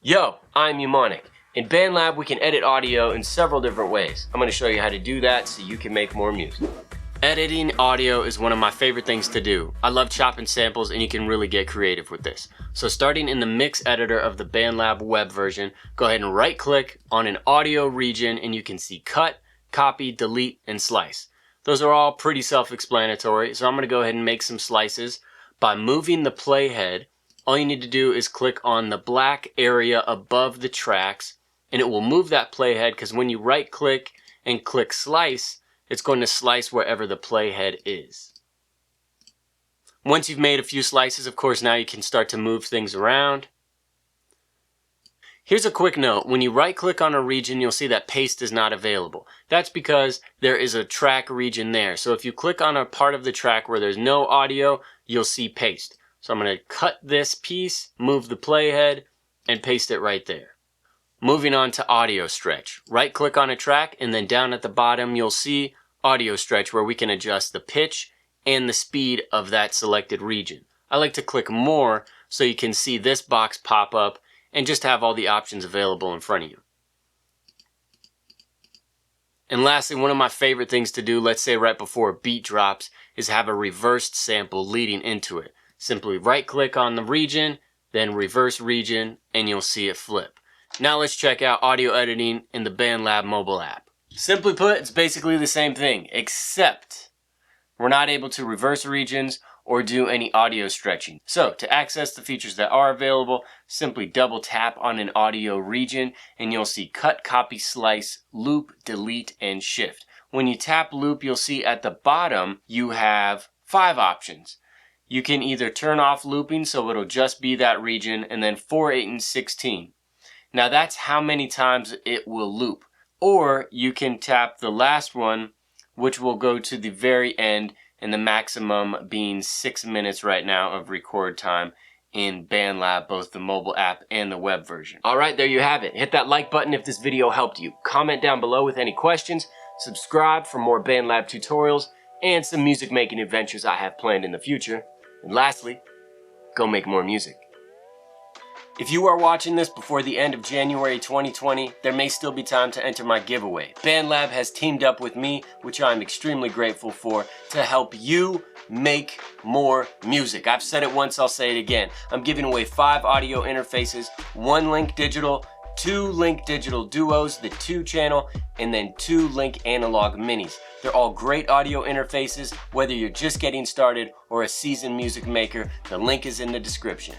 Yo, I'm Mnemonic. In BandLab, we can edit audio in several different ways. I'm going to show you how to do that so you can make more music. Editing audio is one of my favorite things to do. I love chopping samples and you can really get creative with this. So starting in the mix editor of the BandLab web version, go ahead and right click on an audio region and you can see cut, copy, delete, and slice. Those are all pretty self-explanatory, so I'm going to go ahead and make some slices. By moving the playhead, all you need to do is click on the black area above the tracks and it will move that playhead, because when you right click and click slice, it's going to slice wherever the playhead is. Once you've made a few slices, of course, now you can start to move things around. Here's a quick note. When you right click on a region, you'll see that paste is not available. That's because there is a track region there. So if you click on a part of the track where there's no audio, you'll see paste. So I'm going to cut this piece, move the playhead, and paste it right there. Moving on to audio stretch. Right click on a track and then down at the bottom you'll see audio stretch, where we can adjust the pitch and the speed of that selected region. I like to click more so you can see this box pop up and just have all the options available in front of you. And lastly, one of my favorite things to do, let's say right before a beat drops, is have a reversed sample leading into it. Simply right click on the region, then reverse region, and you'll see it flip. Now let's check out audio editing in the BandLab mobile app. Simply put, it's basically the same thing, except we're not able to reverse regions or do any audio stretching. So to access the features that are available, simply double tap on an audio region and you'll see cut, copy, slice, loop, delete, and shift. When you tap loop, you'll see at the bottom you have 5 options. You can either turn off looping, so it'll just be that region, and then 4, 8, and 16. Now that's how many times it will loop. Or you can tap the last one, which will go to the very end, and the maximum being 6 minutes right now of record time in BandLab, both the mobile app and the web version. Alright, there you have it. Hit that like button if this video helped you. Comment down below with any questions. Subscribe for more BandLab tutorials and some music making adventures I have planned in the future. And lastly, go make more music. If you are watching this before the end of January 2020, there may still be time to enter my giveaway. BandLab has teamed up with me, which I'm extremely grateful for, to help you make more music. I've said it once, I'll say it again. I'm giving away 5 audio interfaces, 1 Link Digital, 2 Link Digital Duos, the 2 channel, and then 2 Link Analog Minis. They're all great audio interfaces, whether you're just getting started or a seasoned music maker. The link is in the description.